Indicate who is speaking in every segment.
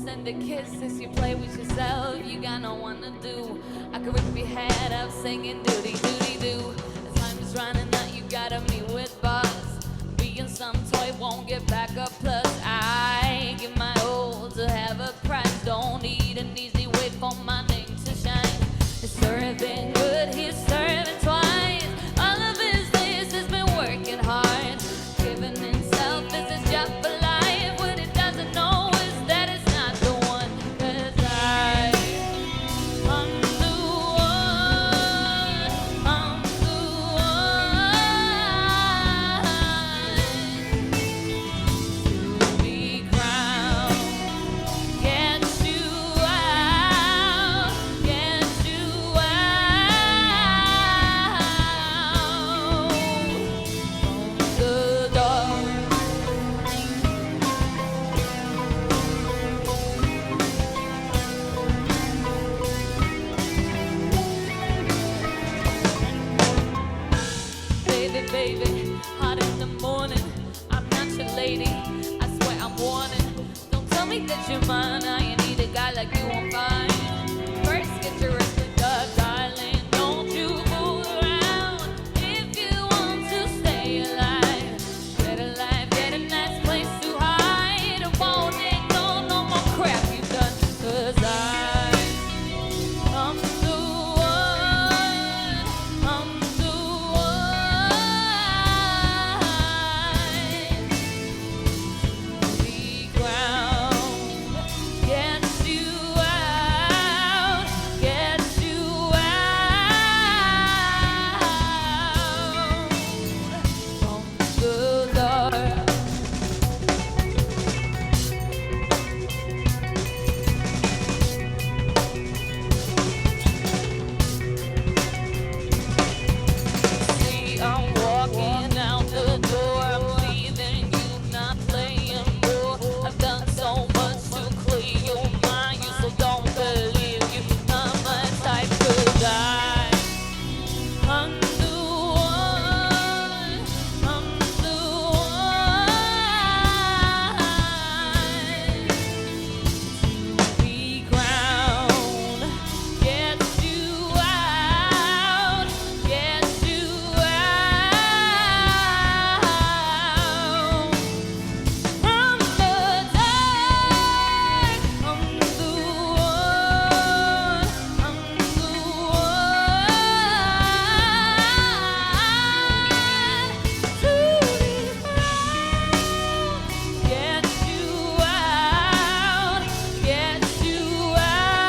Speaker 1: Send a kiss as you play with yourself. You got no one to do. I could rip your head up singing doody doody doo. As time is running out, you gotta meet with boss. Being some toy won't get back up. Plus, I give my all to have a prize. Don't need an easy way for my name to shine. He's serving good, he's serving twice. All of his days has been working hard. Giving himself is his job for life. What he doesn't know is that it's not the one. 'Cause I'm the one, I'm the one to be crowned. Get you out, get you out from the dark. Baby, baby, hot in the morning. I'm not your lady. I swear I'm warning. Don't tell me that you're mine. I ain't need a guy like you on fine. First, get your wrist up, darling. Don't you fool around. If you want to stay alive, get a life, get a nice place to hide. I won't ignore no more crap you've done. 'Cause I'm the one, I'm the one to be crowned. Get you out, get you out from the dark. See, I'm walking out the door. I'm leaving you, not playing more. I've done so much to clear your mind. You still don't believe you. Not my type to die. I'm the one, I'm the one to be crowned. Get you out, get you out from the dark. I'm the one, I'm the one to be crowned. Get you out, get you out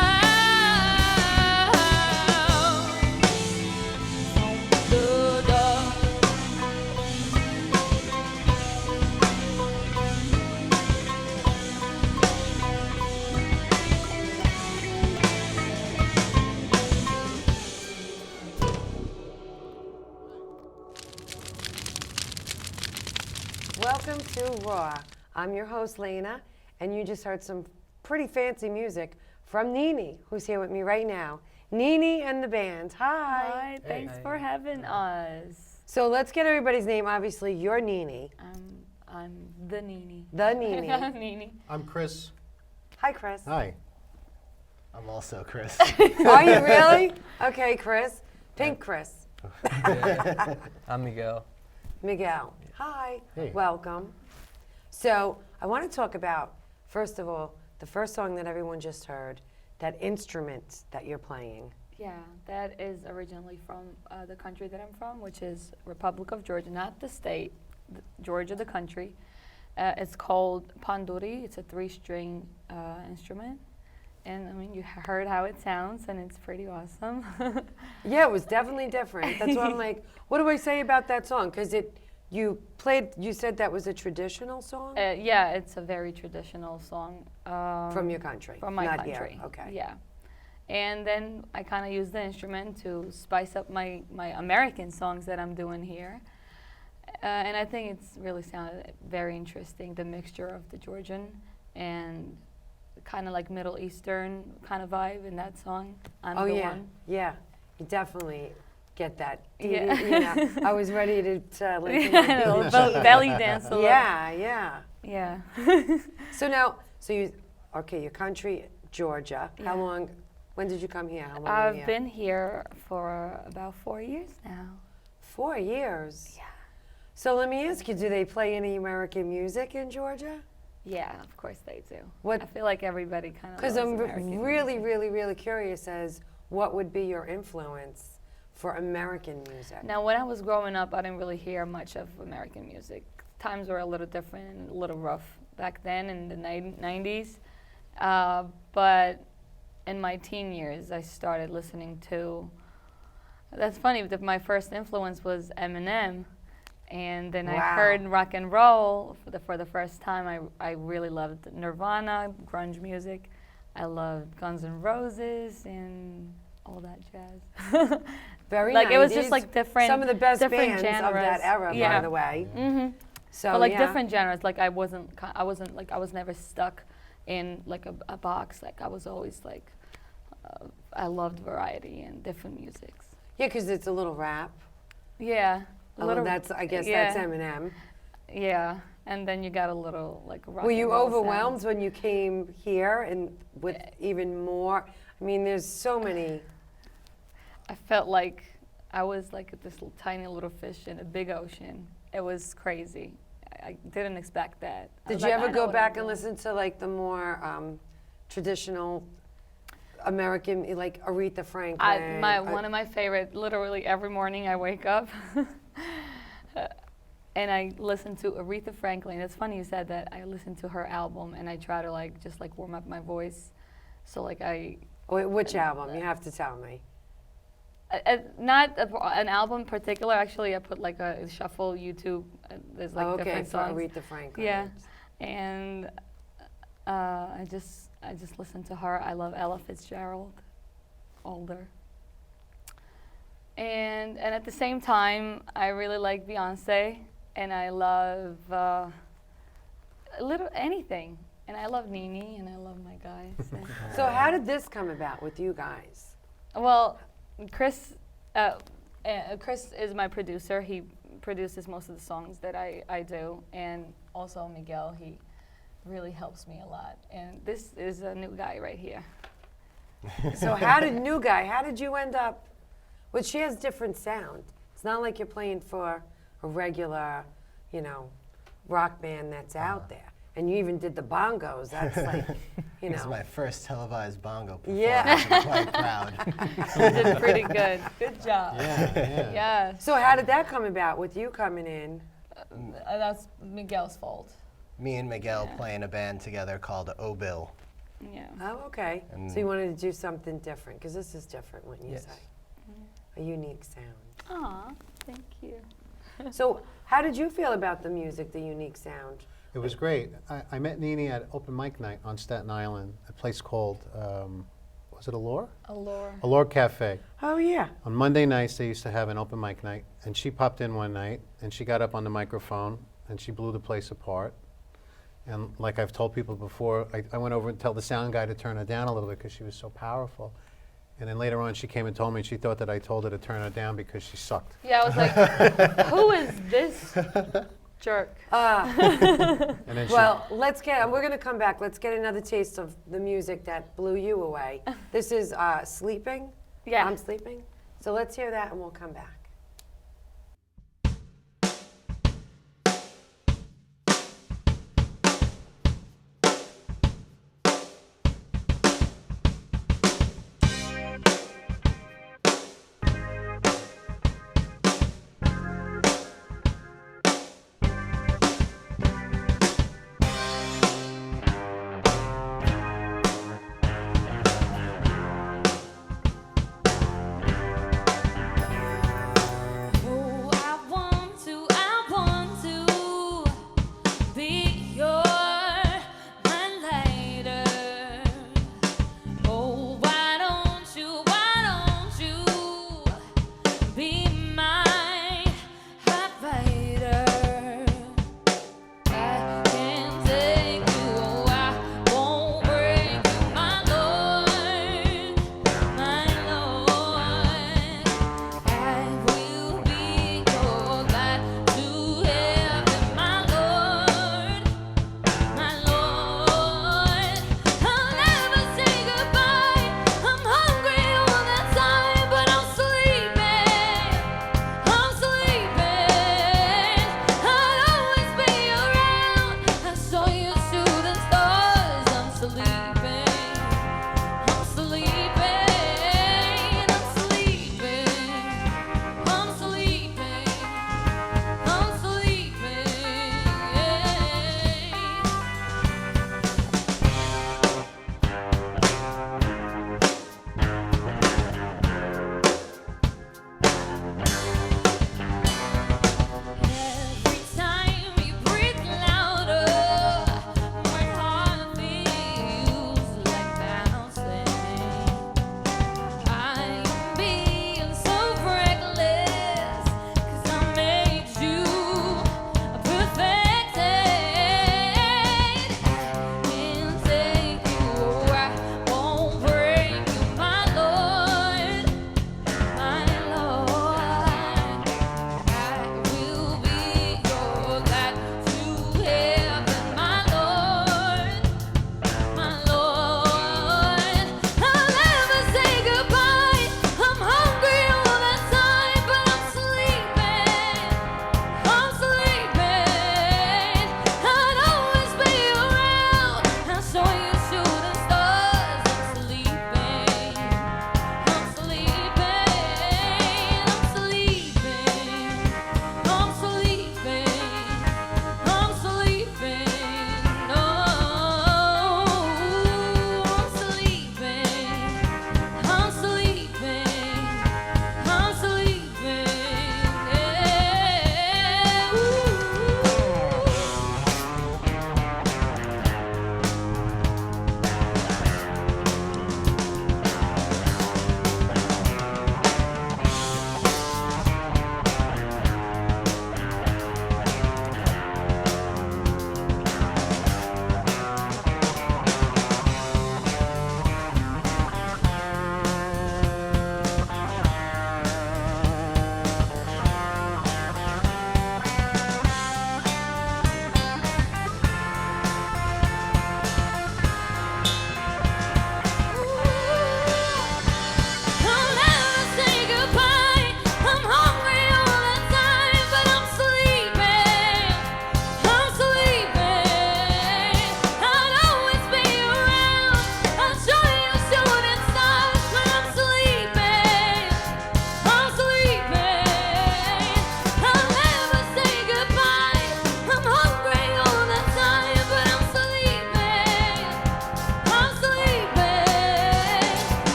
Speaker 1: from the dark.
Speaker 2: Welcome to Raw. I'm your host, Lena, and you just heard some pretty fancy music from Nini, who's here with me right now. Nini and the band. Hi.
Speaker 3: Hi, thanks for having us.
Speaker 2: So let's get everybody's name. Obviously, you're Nini.
Speaker 3: I'm the Nini.
Speaker 2: The Nini.
Speaker 3: Nini.
Speaker 4: I'm Chris.
Speaker 2: Hi, Chris.
Speaker 4: Hi. I'm also Chris.
Speaker 2: Are you really? Okay, Chris. Pink Chris.
Speaker 5: I'm Miguel.
Speaker 2: Miguel. Hi.
Speaker 4: Hey.
Speaker 2: Welcome. So I want to talk about, first of all, the first song that everyone just heard, that instrument that you're playing.
Speaker 3: Yeah, that is originally from the country that I'm from, which is Republic of Georgia, not the state, Georgia, the country. It's called panduri. It's a 3-string instrument. And I mean, you heard how it sounds, and it's pretty awesome.
Speaker 2: Yeah, it was definitely different. That's why I'm like, what do I say about that song? Because you said that was a traditional song?
Speaker 3: Yeah, it's a very traditional song.
Speaker 2: From your country?
Speaker 3: From my
Speaker 2: Not
Speaker 3: country.
Speaker 2: Here. Okay.
Speaker 3: Yeah. And then I kind of use the instrument to spice up my American songs that I'm doing here. And I think it's really sounded very interesting, the mixture of the Georgian and kind of like Middle Eastern kind of vibe in that song. I'm
Speaker 2: Oh
Speaker 3: the
Speaker 2: yeah,
Speaker 3: one.
Speaker 2: yeah. You definitely get that.
Speaker 3: Yeah.
Speaker 2: You know, I was ready to like,
Speaker 3: A little belly dance a little.
Speaker 2: yeah, yeah.
Speaker 3: Yeah.
Speaker 2: So now, okay, your country, Georgia. How
Speaker 3: Yeah.
Speaker 2: long, when did you come here? How long were you
Speaker 3: I've
Speaker 2: here?
Speaker 3: been here for about 4 years now.
Speaker 2: 4 years.
Speaker 3: Yeah.
Speaker 2: So let me ask you, do they play any American music in Georgia?
Speaker 3: Yeah, of course they do.
Speaker 2: What-
Speaker 3: I feel like everybody kind of
Speaker 2: Because
Speaker 3: loves
Speaker 2: I'm
Speaker 3: American
Speaker 2: really,
Speaker 3: music.
Speaker 2: really, really curious as what would be your influence for American music?
Speaker 3: Now, when I was growing up, I didn't really hear much of American music. Times were a little different and a little rough back then in the 90s. But in my teen years, I started listening to. That's funny, that my first influence was Eminem. And then I
Speaker 2: Wow.
Speaker 3: heard rock and roll for the first time. I really loved Nirvana, grunge music. I loved Guns N' Roses and all that jazz.
Speaker 2: Very
Speaker 3: like it was
Speaker 2: 90s.
Speaker 3: just like different.
Speaker 2: Some of the best
Speaker 3: different
Speaker 2: bands of that
Speaker 3: genres.
Speaker 2: era,
Speaker 3: Yeah.
Speaker 2: by the way.
Speaker 3: Mm-hmm.
Speaker 2: So
Speaker 3: But like
Speaker 2: yeah.
Speaker 3: different genres. Like I was never stuck in like a box. Like I was always like, I loved variety and different musics.
Speaker 2: Yeah, because it's a little rap.
Speaker 3: Yeah. a
Speaker 2: Oh,
Speaker 3: little-
Speaker 2: that's I guess
Speaker 3: yeah,
Speaker 2: that's Eminem.
Speaker 3: Yeah, and then you got a little like rock
Speaker 2: Were
Speaker 3: and
Speaker 2: you
Speaker 3: roll
Speaker 2: overwhelmed
Speaker 3: sound.
Speaker 2: when you came here and with even more? I mean, there's so many.
Speaker 3: I felt like I was like this tiny little fish in a big ocean. It was crazy. I didn't expect that. I
Speaker 2: Did
Speaker 3: was
Speaker 2: you
Speaker 3: like,
Speaker 2: ever
Speaker 3: I know
Speaker 2: go
Speaker 3: what
Speaker 2: back
Speaker 3: I'm
Speaker 2: and
Speaker 3: doing.
Speaker 2: listen to like the more traditional American, like Aretha Franklin?
Speaker 3: One of my favorite. Literally every morning I wake up, and I listen to Aretha Franklin. It's funny you said that. I listen to her album and I try to like just like warm up my voice. So like
Speaker 2: Which album? You have to tell me.
Speaker 3: not an album in particular. Actually, I put like a shuffle YouTube. There's like
Speaker 2: Okay,
Speaker 3: different
Speaker 2: for
Speaker 3: songs.
Speaker 2: Aretha Franklin.
Speaker 3: Yeah, and I just listen to her. I love Ella Fitzgerald, older. And at the same time, I really like Beyonce, and I love a little anything. And I love Nini, and I love my guys. and-
Speaker 2: So how did this come about with you guys?
Speaker 3: Well, Chris is my producer. He produces most of the songs that I do, and also Miguel. He really helps me a lot. And this is a new guy right here.
Speaker 2: So how did you end up? Well, she has different sound. It's not like you're playing for a regular, rock band that's out there. And you even did the bongos. That's like,
Speaker 4: It was my first televised bongo performance.
Speaker 2: Yeah.
Speaker 4: I'm quite proud.
Speaker 3: You did pretty good. Good job.
Speaker 4: Yeah.
Speaker 3: Yes.
Speaker 2: So how did that come about with you coming in?
Speaker 3: That's Miguel's fault.
Speaker 4: Me and Miguel
Speaker 3: Yeah.
Speaker 4: play in a band together called O-Bill.
Speaker 3: Yeah.
Speaker 2: Oh, okay.
Speaker 4: And-
Speaker 2: So you wanted to do something different, because this is different, wouldn't you
Speaker 4: Yes.
Speaker 2: say? A unique sound.
Speaker 3: Aw, thank you.
Speaker 2: So how did you feel about the music, the unique sound?
Speaker 6: It was great. I met Nini at open mic night on Staten Island, a place called, was it Allure?
Speaker 3: Allure.
Speaker 6: Allure Cafe.
Speaker 2: Oh, yeah.
Speaker 6: On Monday nights, they used to have an open mic night, and she popped in one night, and she got up on the microphone, and she blew the place apart. And like I've told people before, I went over and told the sound guy to turn her down a little bit because she was so powerful. And then later on, she came and told me she thought that I told her to turn her down because she sucked.
Speaker 3: Yeah, I was like, who is this jerk?
Speaker 6: And then
Speaker 2: Well, we're going to come back. Let's get another taste of the music that blew you away. This is Sleeping.
Speaker 3: Yeah.
Speaker 2: I'm Sleeping. So let's hear that and we'll come back.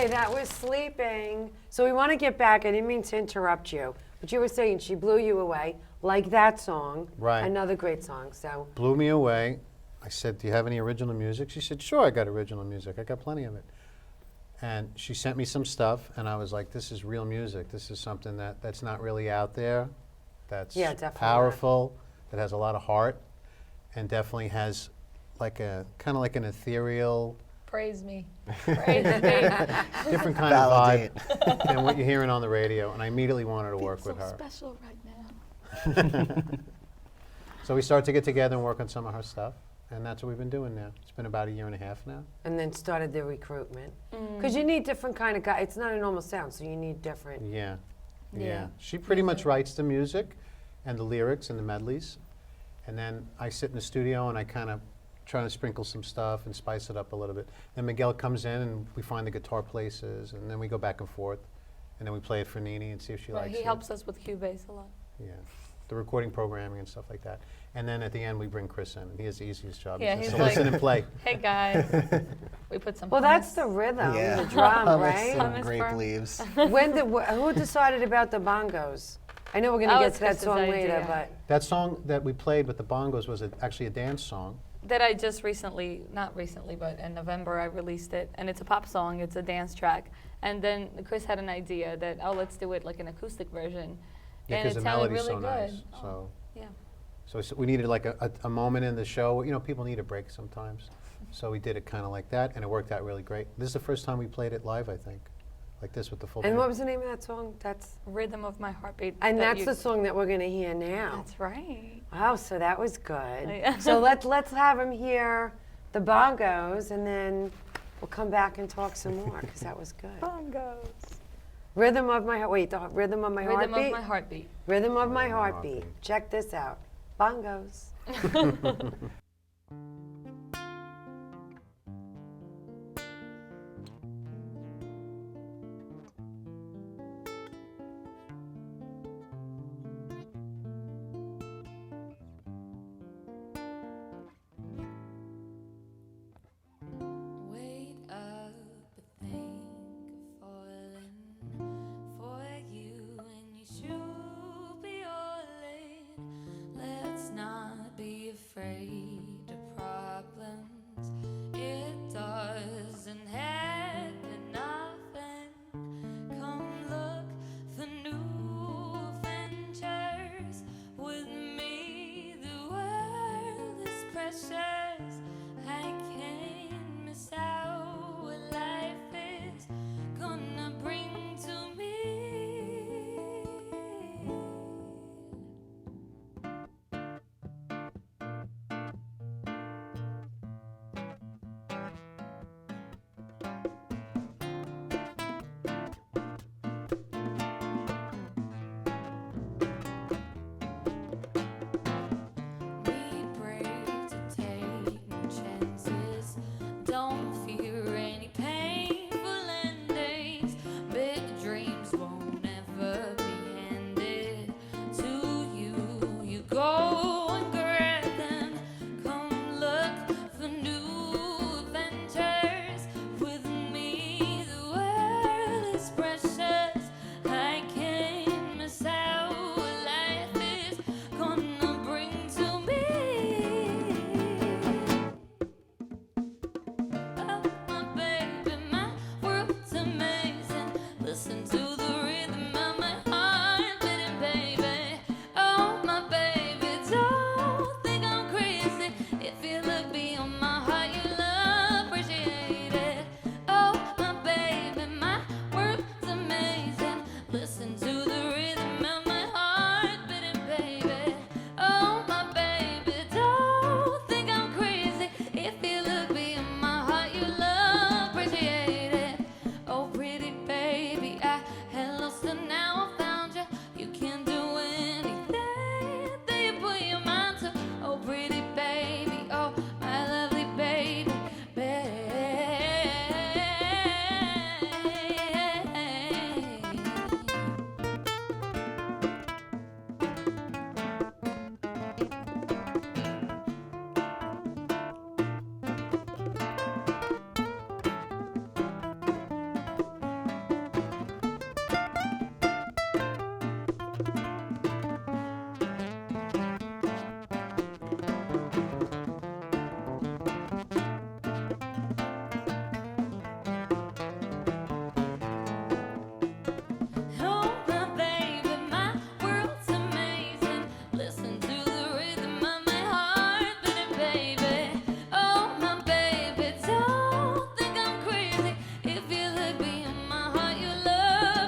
Speaker 2: Okay, that was Sleeping. So we want to get back. I didn't mean to interrupt you, but you were saying She Blew You Away, like that song.
Speaker 6: Right.
Speaker 2: Another great song. So
Speaker 6: Blew me away. I said, do you have any original music? She said, sure, I got original music. I got plenty of it. And she sent me some stuff, and I was like, this is real music. This is something that's not really out there, that's
Speaker 2: Yeah, definitely not.
Speaker 6: powerful, that has a lot of heart, and definitely has like a kind of like an ethereal,
Speaker 3: Praise me. Praise me.
Speaker 6: different kind
Speaker 4: Validate.
Speaker 6: of vibe than what you're hearing on the radio. And I immediately wanted to work with
Speaker 3: so
Speaker 6: her.
Speaker 3: special right now.
Speaker 6: So we started to get together and work on some of her stuff, and that's what we've been doing now. It's been about 1.5 years now.
Speaker 2: and then started the recruitment because you need different kind of guy. It's not a normal sound, so you need different.
Speaker 6: Yeah, yeah.
Speaker 3: Yeah.
Speaker 6: She pretty much writes the music and the lyrics and the medleys, and then I sit in the studio and I kind of try to sprinkle some stuff and spice it up a little bit. Then Miguel comes in and we find the guitar places, and then we go back and forth, and then we play it for Nini and see if she
Speaker 3: Right,
Speaker 6: likes
Speaker 3: he
Speaker 6: it.
Speaker 3: helps us with Cubase a lot.
Speaker 6: Yeah, the recording programming and stuff like that. And then at the end we bring Chris in, and he has the easiest job.
Speaker 3: Yeah,
Speaker 6: He's
Speaker 3: he's
Speaker 6: just to listen
Speaker 3: like-
Speaker 6: and play.
Speaker 3: Hey guys, we put some.
Speaker 2: Well, that's the rhythm, the drum,
Speaker 4: Hummus
Speaker 2: right?
Speaker 4: and
Speaker 3: Hummus
Speaker 4: grape
Speaker 3: firm.
Speaker 4: leaves.
Speaker 2: When did who decided about the bongos? I know we're going to
Speaker 3: That
Speaker 2: get
Speaker 3: was
Speaker 2: to that
Speaker 3: Chris's
Speaker 2: song later,
Speaker 3: idea.
Speaker 2: but
Speaker 6: That song that we played with the bongos was actually a dance song.
Speaker 3: That I just recently, not recently, but in November I released it, and it's a pop song. It's a dance track, and then Chris had an idea that let's do it like an acoustic version,
Speaker 6: Yeah,
Speaker 3: and
Speaker 6: because
Speaker 3: it
Speaker 6: the
Speaker 3: sounded
Speaker 6: melody's
Speaker 3: really
Speaker 6: so
Speaker 3: good.
Speaker 6: nice.
Speaker 3: Oh,
Speaker 6: So.
Speaker 3: yeah.
Speaker 6: So we needed like a moment in the show. You know, people need a break sometimes. So we did it kind of like that, and it worked out really great. This is the first time we played it live, I think, like this with the full
Speaker 2: and
Speaker 6: band.
Speaker 2: what was the name of that song? That's
Speaker 3: Rhythm of My Heartbeat.
Speaker 2: and
Speaker 3: that
Speaker 2: that's
Speaker 3: you-
Speaker 2: the song that we're going to hear now.
Speaker 3: That's right.
Speaker 2: Wow, so that was good.
Speaker 3: Yeah.
Speaker 2: So let's have him hear the bongos, and then we'll come back and talk some more because that was good.
Speaker 3: Bongos.
Speaker 2: Rhythm of my wait, the rhythm of my
Speaker 3: Rhythm
Speaker 2: heartbeat.
Speaker 3: of My Heartbeat.
Speaker 2: Rhythm of my
Speaker 6: Rhythm of my
Speaker 2: heartbeat.
Speaker 6: heartbeat.
Speaker 2: Check this out. Bongos.
Speaker 1: Wait up, think of falling for you, and you should be all in. Let's not be afraid Oh, my baby, my world's amazing. Listen to the rhythm of my heart beating, baby. Oh, my baby, don't think I'm crazy. If you look beyond my heart, you'll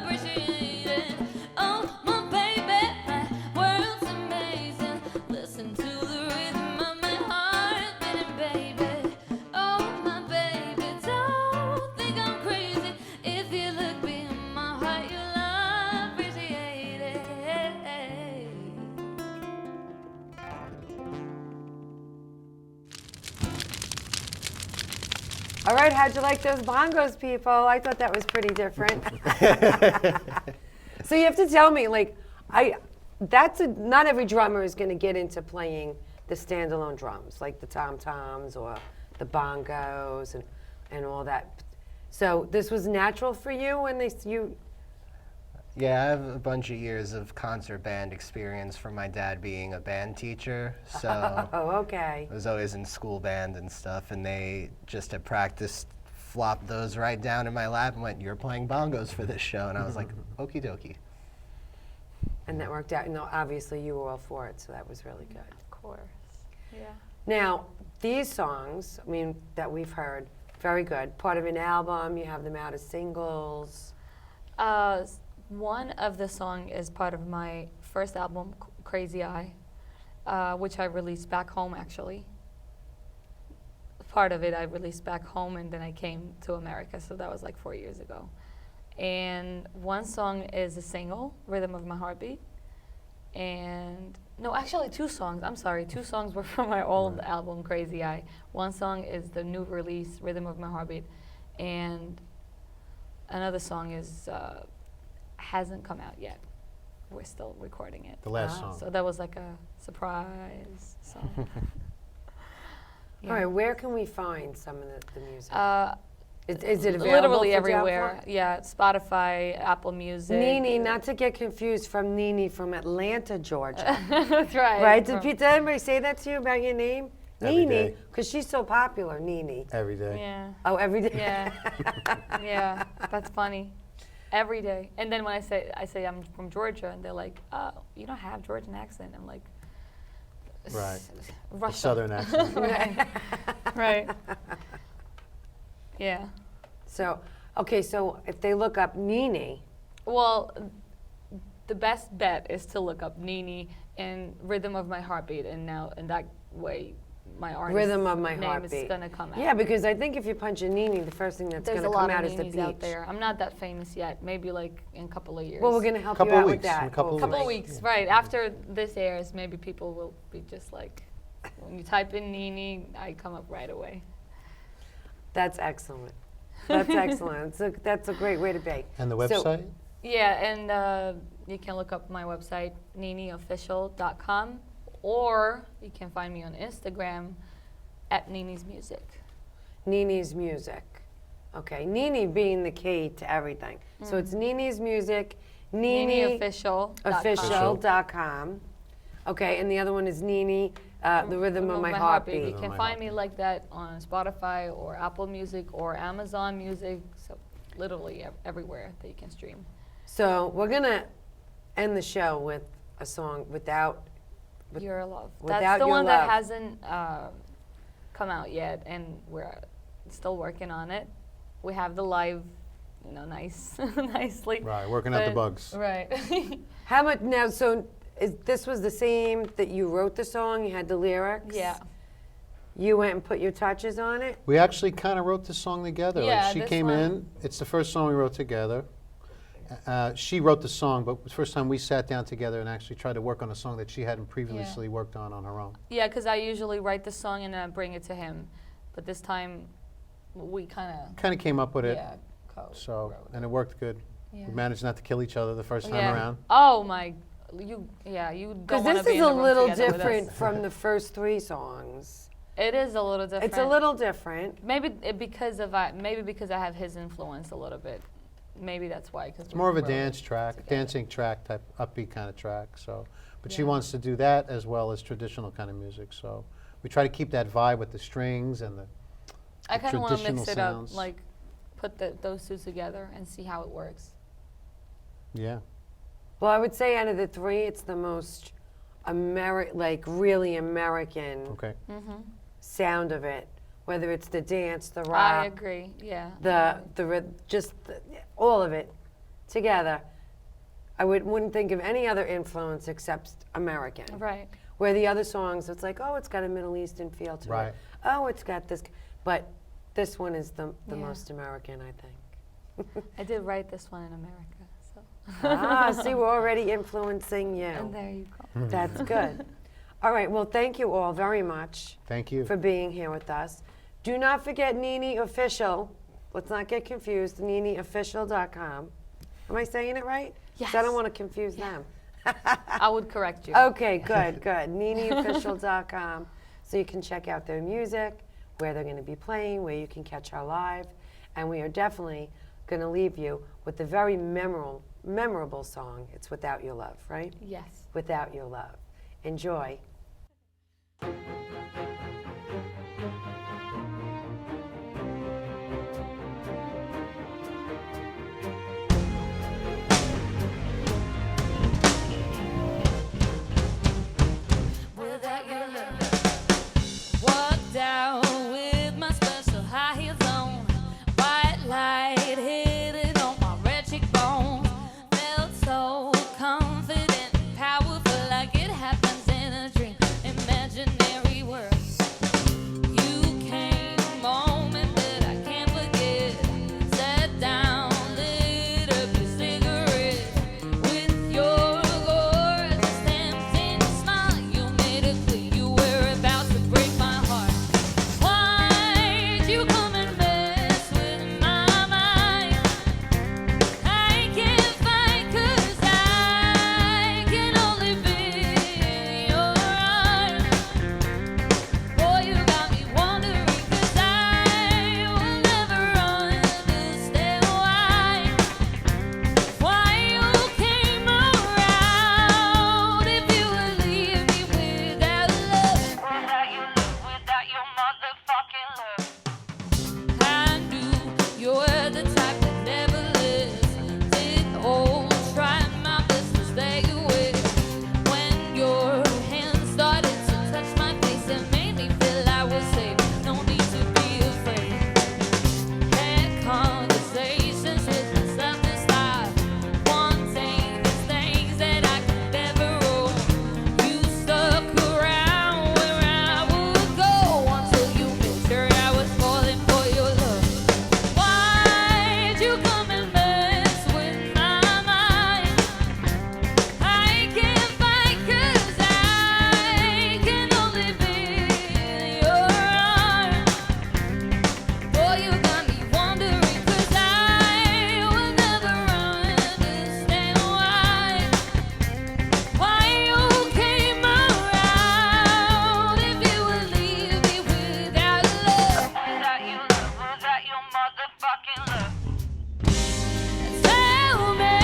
Speaker 1: appreciate it. Oh, my baby, my world's amazing. Listen to the rhythm of my heart beating, baby. Oh, my baby, don't think I'm crazy. If you look beyond my heart, you'll appreciate it.
Speaker 2: All right, how'd you like those bongos, people? I thought that was pretty different. So you have to tell me, like, not every drummer is going to get into playing the standalone drums, like the tom-toms or the bongos and all that. So this was natural for you when you.
Speaker 4: Yeah, I have a bunch of years of concert band experience from my dad being a band teacher. So
Speaker 2: Oh, okay.
Speaker 4: I was always in school band and stuff, and they just at practice flopped those right down in my lap and went, "You're playing bongos for this show," and I was like, "Okie dokie."
Speaker 2: And that worked out. You know, obviously you were all for it, so that was really good.
Speaker 3: Of course. Yeah.
Speaker 2: Now, these songs, I mean, that we've heard, very good. Part of an album, you have them out as singles.
Speaker 3: One of the song is part of my first album, Crazy Eye, which I released back home actually. Part of it I released back home and then I came to America, so that was like 4 years ago. And one song is a single, Rhythm of My Heartbeat. And, no, actually 2 songs, I'm sorry, 2 songs were from my old album, Crazy Eye. One song is the new release, Rhythm of My Heartbeat. And another song is, hasn't come out yet. We're still recording it.
Speaker 6: The last song.
Speaker 3: So that was like a surprise song.
Speaker 2: All right, where can we find some of the music? Is it available
Speaker 3: Literally
Speaker 2: for
Speaker 3: everywhere.
Speaker 2: download?
Speaker 3: Yeah, Spotify, Apple Music.
Speaker 2: Nini, not to get confused from Nini from Atlanta, Georgia.
Speaker 3: That's right.
Speaker 2: Right?
Speaker 3: From-
Speaker 2: Did anybody say that to you about your name?
Speaker 6: Every
Speaker 2: Nini,
Speaker 6: day.
Speaker 2: because she's so popular, Nini.
Speaker 6: Every day.
Speaker 3: Yeah.
Speaker 2: Oh, every day?
Speaker 3: Yeah. Yeah, that's funny. Every day. And then when I say I'm from Georgia, and they're like, "Oh, you don't have Georgian accent." I'm like,
Speaker 6: Right.
Speaker 3: Russia.
Speaker 6: The southern accent.
Speaker 3: Right. Right. Yeah.
Speaker 2: So, okay, so if they look up Nini,
Speaker 3: Well, the best bet is to look up Nini and Rhythm of My Heartbeat, and now in that way, my artist
Speaker 2: Rhythm of My
Speaker 3: name
Speaker 2: Heartbeat.
Speaker 3: is gonna come out.
Speaker 2: Yeah, because I think if you punch in Nini, the first thing that's
Speaker 3: There's
Speaker 2: going
Speaker 3: a
Speaker 2: to come
Speaker 3: lot
Speaker 2: out
Speaker 3: of
Speaker 2: is the
Speaker 3: Ninis
Speaker 2: beach.
Speaker 3: out there. I'm not that famous yet. Maybe like in a couple of years.
Speaker 2: Well, we're going to help
Speaker 6: Couple
Speaker 2: you
Speaker 6: of
Speaker 2: out
Speaker 6: weeks,
Speaker 2: with that.
Speaker 6: in a couple of
Speaker 3: couple of
Speaker 2: hopefully.
Speaker 3: weeks, right? After this airs, maybe people will be just like, when you type in Nini, I come up right away.
Speaker 2: That's excellent. That's excellent. That's a great way to be.
Speaker 6: And the
Speaker 2: So-
Speaker 6: website?
Speaker 3: Yeah, and you can look up my website, niniofficial.com, or you can find me on Instagram at Nini's Music.
Speaker 2: Nini's Music. Okay, Nini being the key to everything. So it's Nini's Music,
Speaker 3: NiniOfficial.com.
Speaker 2: NiniOfficial.com. Okay, and the other one is Nini, The Rhythm of My Heartbeat.
Speaker 3: You
Speaker 6: Rhythm of
Speaker 3: can
Speaker 6: My
Speaker 3: find me like that on Spotify or Apple Music or Amazon Music, so literally everywhere that you can stream.
Speaker 2: So we're going to end the show with a song without,
Speaker 3: Your Love.
Speaker 2: Without
Speaker 3: That's the
Speaker 2: Your
Speaker 3: one
Speaker 2: Love.
Speaker 3: that hasn't come out yet, and we're still working on it. We have the live, nicely.
Speaker 6: Right, working out the
Speaker 3: but-
Speaker 6: bugs.
Speaker 3: Right.
Speaker 2: how much, now, so this was the same that you wrote the song, you had the lyrics?
Speaker 3: Yeah.
Speaker 2: You went and put your touches on it?
Speaker 6: We actually kind of wrote this song together.
Speaker 3: Yeah,
Speaker 6: Like she
Speaker 3: this
Speaker 6: came
Speaker 3: one-
Speaker 6: in. It's the first song we wrote together. She wrote the song, but it was the first time we sat down together and actually tried to work on a song that she hadn't previously worked on her own.
Speaker 3: Yeah, because I usually write the song and then I bring it to him, but this time we kind of
Speaker 6: Kind of came up with it.
Speaker 3: co-wrote
Speaker 6: And it worked good.
Speaker 3: Yeah.
Speaker 6: We managed not to kill each other the first time
Speaker 3: Yeah.
Speaker 6: around.
Speaker 3: Oh my, you don't
Speaker 2: Because
Speaker 3: want
Speaker 2: this
Speaker 3: to be
Speaker 2: is
Speaker 3: in
Speaker 2: a
Speaker 3: the room
Speaker 2: little
Speaker 3: together with us.
Speaker 2: different from the first 3 songs.
Speaker 3: It is a little different.
Speaker 2: It's a little different.
Speaker 3: Maybe because I have his influence a little bit. maybe that's why. Cause
Speaker 6: It's more of a dance track, dancing track type, upbeat kind of track. So, but she
Speaker 3: Yeah.
Speaker 6: wants to do that as well as traditional kind of music. So we try to keep that vibe with the strings and the
Speaker 3: I kind of want to
Speaker 6: traditional
Speaker 3: mix it
Speaker 6: sounds.
Speaker 3: up, like put those two together and see how it works.
Speaker 6: yeah.
Speaker 2: Well, I would say out of the three, it's the most like really American
Speaker 6: Okay.
Speaker 2: sound of it. Whether it's the dance, the
Speaker 3: I
Speaker 2: rock,
Speaker 3: agree. Yeah.
Speaker 2: all of it together. I wouldn't think of any other influence except American.
Speaker 3: Right.
Speaker 2: Where the other songs, it's like, oh, it's got a Middle Eastern feel to
Speaker 6: Right.
Speaker 2: it. Oh, it's got this, but this one is the
Speaker 3: Yeah.
Speaker 2: most American, I think.
Speaker 3: I did write this one in America, so.
Speaker 2: See, we're already influencing you.
Speaker 3: And there you go.
Speaker 2: That's good. All right, well, thank you all very much
Speaker 6: Thank you.
Speaker 2: for being here with us. Do not forget Nini Official. Let's not get confused, NiniOfficial.com. Am I saying it right? 'Cause I don't
Speaker 3: Yes.
Speaker 2: want to confuse them.
Speaker 3: I would correct you.
Speaker 2: Okay, good, good. NiniOfficial.com. So you can check out their music, where they're going to be playing, where you can catch her live. And we are definitely going to leave you with the very memorable song. It's Without Your Love, right?
Speaker 3: Yes.
Speaker 2: Without Your Love. Enjoy.
Speaker 1: Without your love, walked out with my special high heels on, white light hitting on my red cheekbones. Felt so confident, powerful, like it happens in a dream, imaginary world. You came, moment that I can't forget. Sat down, lit up your cigarette with your gorgeous tempting smile. You made it clear you were about to break my heart. Why'd you come and mess with my mind? I can't fight 'cause I can only be in your arms. Boy, you got me wondering 'cause I will never understand why you came around if you would leave me without love. Without your love, without your motherfucking love. I knew you were the type that never listened. Oh, tried my best to stay away. When your hands started to touch my face, it made me feel I was safe. No need to be afraid. Had conversations with myself to stop wanting the things that I could never own. You stuck around where I would go until you made sure I was falling for your love. Why'd you come and mess with my mind? I can't fight 'cause I can only be in your arms. Boy, you got me wondering 'cause I will never understand why you came around if you would leave me without love. Without your love, without your motherfucking love. Tell me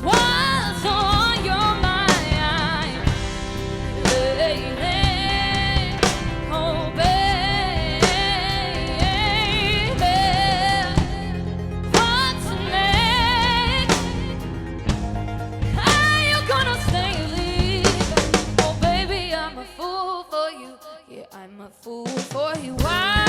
Speaker 1: what's on your mind lately. Oh, baby, what's next? How you gonna stay or leave? Oh, baby, I'm a fool for you. Yeah, I'm a fool for you. Why?